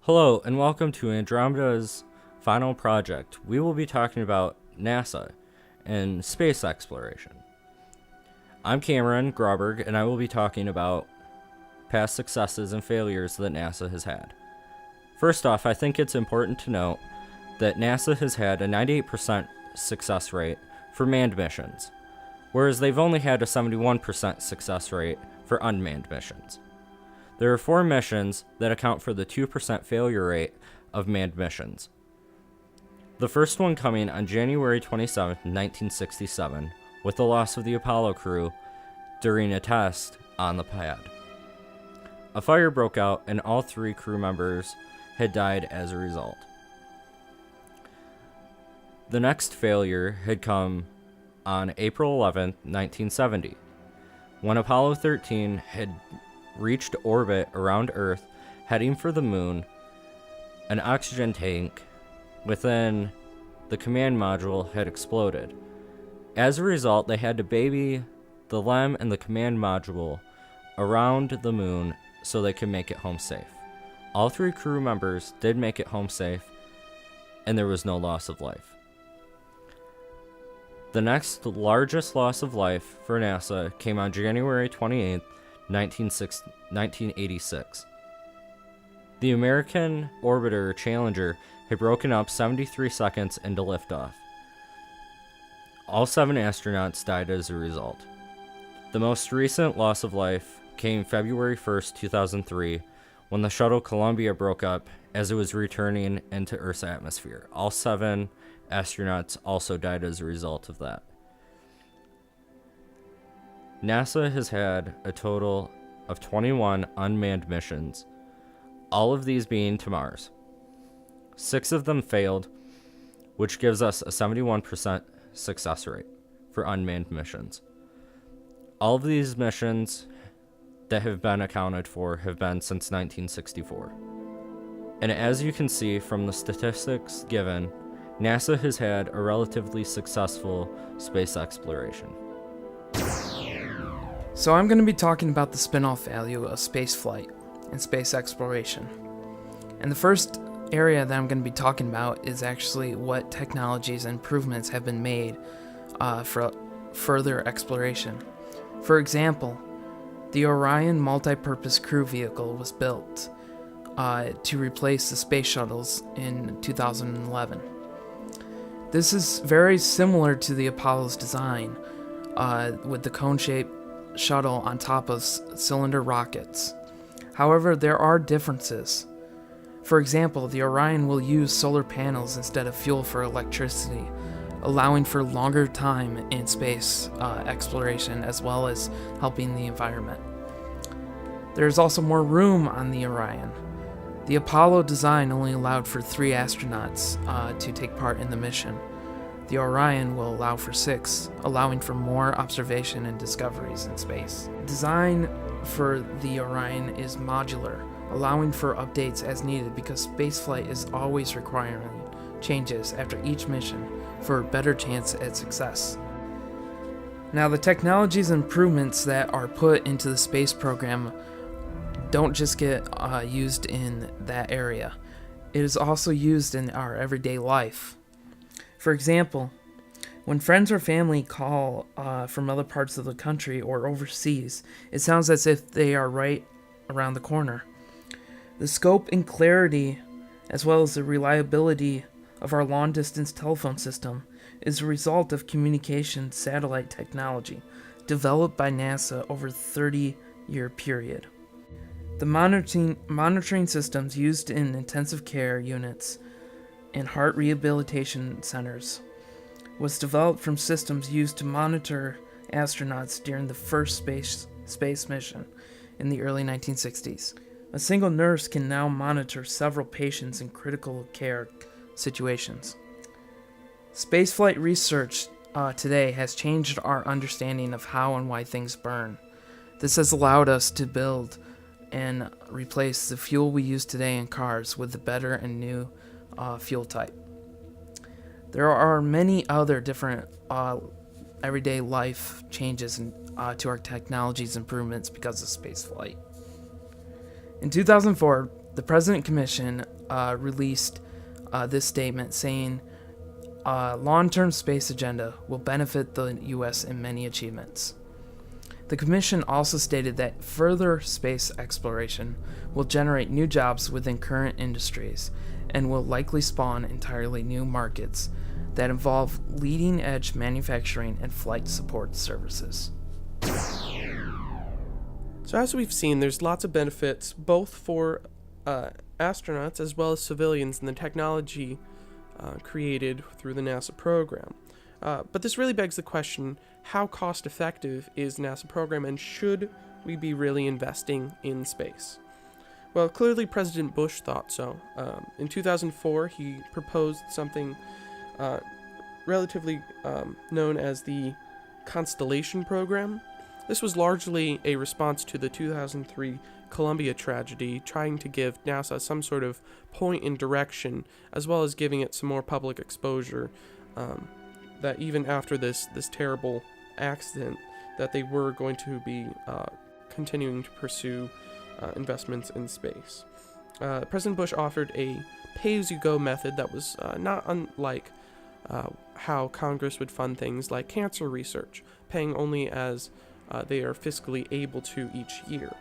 Hello, and welcome to Andromeda's final project. We will be talking about NASA and space exploration. I'm Cameron Grauberg, and I will be talking about past successes and failures that NASA has had. First off, I think it's important to note that NASA has had a 98% success rate for manned missions, whereas they've only had a 71% success rate for unmanned missions. There are 4 missions that account for the 2% failure rate of manned missions. The first one coming on January 27, 1967, with the loss of the Apollo crew during a test on the pad. A fire broke out and all 3 crew members had died as a result. The next failure had come on April 11, 1970, when Apollo 13 had reached orbit around Earth, heading for the moon. An oxygen tank within the command module had exploded. As a result, they had to baby the LEM and the command module around the moon so they could make it home safe. All 3 crew members did make it home safe, and there was no loss of life. The next largest loss of life for NASA came on January 28, 1986. The American orbiter Challenger had broken up 73 seconds into liftoff. All 7 astronauts died as a result. The most recent loss of life came February 1st, 2003, when the shuttle Columbia broke up as it was returning into Earth's atmosphere. All 7 astronauts also died as a result of that. NASA has had a total of 21 unmanned missions, all of these being to Mars. 6 of them failed, which gives us a 71% success rate for unmanned missions. All of these missions that have been accounted for have been since 1964. And as you can see from the statistics given, NASA has had a relatively successful space exploration. So I'm going to be talking about the spin-off value of spaceflight and space exploration. And the first area that I'm going to be talking about is actually what technologies and improvements have been made for further exploration. For example, the Orion multi-purpose crew vehicle was built to replace the space shuttles in 2011. This is very similar to the Apollo's design, with the cone-shaped shuttle on top of cylinder rockets. However, there are differences. For example, the Orion will use solar panels instead of fuel for electricity, allowing for longer time in space exploration as well as helping the environment. There is also more room on the Orion. The Apollo design only allowed for 3 astronauts to take part in the mission. The Orion will allow for 6, allowing for more observation and discoveries in space. Design for the Orion is modular, allowing for updates as needed because spaceflight is always requiring changes after each mission for a better chance at success. Now, the technologies and improvements that are put into the space program don't just get used in that area. It is also used in our everyday life. For example, when friends or family call from other parts of the country or overseas, it sounds as if they are right around the corner. The scope and clarity, as well as the reliability of our long-distance telephone system, is a result of communication satellite technology developed by NASA over a 30-year period. The monitoring systems used in intensive care units and heart rehabilitation centers was developed from systems used to monitor astronauts during the first space mission in the early 1960s. A single nurse can now monitor several patients in critical care situations. Spaceflight research today has changed our understanding of how and why things burn. This has allowed us to build and replace the fuel we use today in cars with a better and new fuel type. There are many other different everyday life changes to our technology's improvements because of spaceflight. In 2004, The President Commission released this statement saying, long-term space agenda will benefit the U.S. in many achievements. The Commission also stated that further space exploration will generate new jobs within current industries and will likely spawn entirely new markets that involve leading-edge manufacturing and flight support services. So as we've seen, there's lots of benefits both for astronauts as well as civilians in the technology created through the NASA program. But this really begs the question, how cost-effective is the NASA program, and should we be really investing in space? Well, clearly President Bush thought so. In 2004, he proposed something relatively known as the Constellation Program. This was largely a response to the 2003 Columbia tragedy, trying to give NASA some sort of point in direction, as well as giving it some more public exposure, that even after this terrible accident, that they were going to be continuing to pursue investments in space. President Bush offered a pay-as-you-go method that was not unlike how Congress would fund things like cancer research, paying only as they are fiscally able to each year.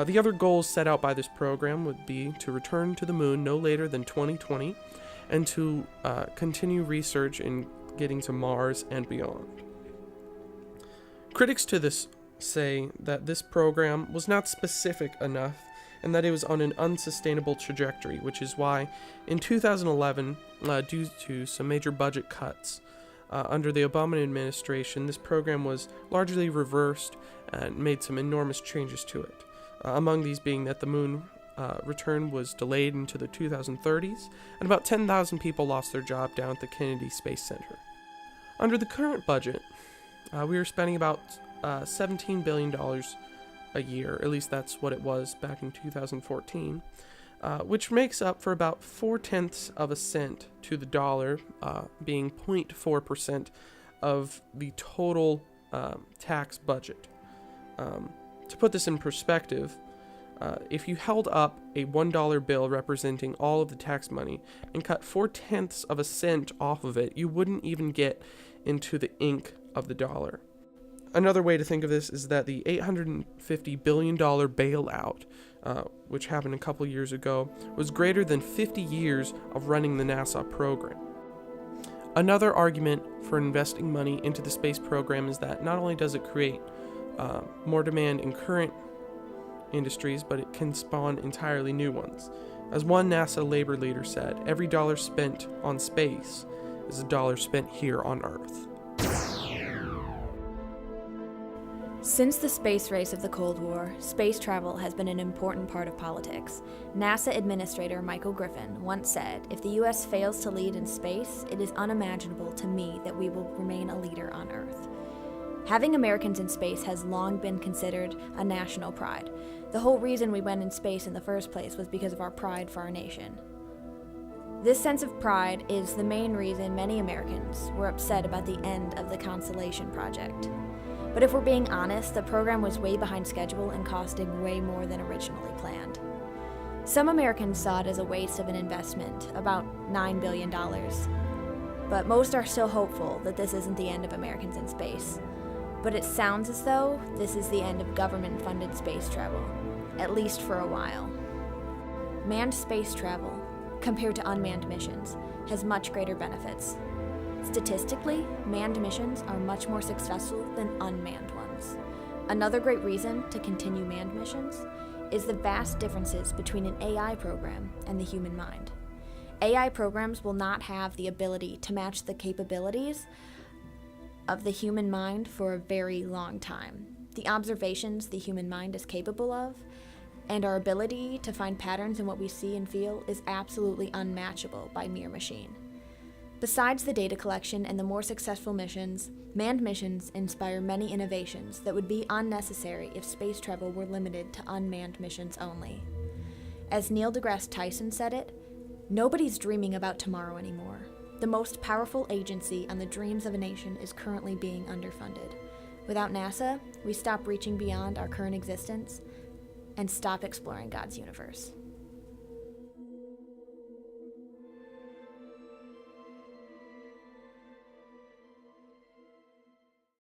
The other goals set out by this program would be to return to the moon no later than 2020, and to continue research in getting to Mars and beyond. Critics to this say that this program was not specific enough and that it was on an unsustainable trajectory, which is why in 2011, due to some major budget cuts under the Obama administration, this program was largely reversed and made some enormous changes to it. Among these being that the moon return was delayed into the 2030s, and about 10,000 people lost their job down at the Kennedy Space Center. Under the current budget, we are spending about $17 billion a year, at least that's what it was back in 2014, which makes up for about 0.4 of a cent to the dollar, being 0.4% of the total tax budget. To put this in perspective, if you held up a $1 bill representing all of the tax money and cut 0.4 of a cent off of it, you wouldn't even get into the ink of the dollar. Another way to think of this is that the $850 billion bailout, which happened a couple years ago, was greater than 50 years of running the NASA program. Another argument for investing money into the space program is that not only does it create more demand in current industries, but it can spawn entirely new ones. As one NASA labor leader said, every dollar spent on space is a dollar spent here on Earth. Since the space race of the Cold War, space travel has been an important part of politics. NASA Administrator Michael Griffin once said, "If the U.S. fails to lead in space, it is unimaginable to me that we will remain a leader on Earth." Having Americans in space has long been considered a national pride. The whole reason we went in space in the first place was because of our pride for our nation. This sense of pride is the main reason many Americans were upset about the end of the Constellation project. But if we're being honest, the program was way behind schedule and costing way more than originally planned. Some Americans saw it as a waste of an investment, about $9 billion. But most are still hopeful that this isn't the end of Americans in space. But it sounds as though this is the end of government-funded space travel, at least for a while. Manned space travel, compared to unmanned missions, has much greater benefits. Statistically, manned missions are much more successful than unmanned ones. Another great reason to continue manned missions is the vast differences between an AI program and the human mind. AI programs will not have the ability to match the capabilities of the human mind for a very long time. The observations the human mind is capable of, and our ability to find patterns in what we see and feel, is absolutely unmatchable by mere machine. Besides the data collection and the more successful missions, manned missions inspire many innovations that would be unnecessary if space travel were limited to unmanned missions only. As Neil deGrasse Tyson said it, "Nobody's dreaming about tomorrow anymore. The most powerful agency on the dreams of a nation is currently being underfunded. Without NASA, we stop reaching beyond our current existence and stop exploring God's universe."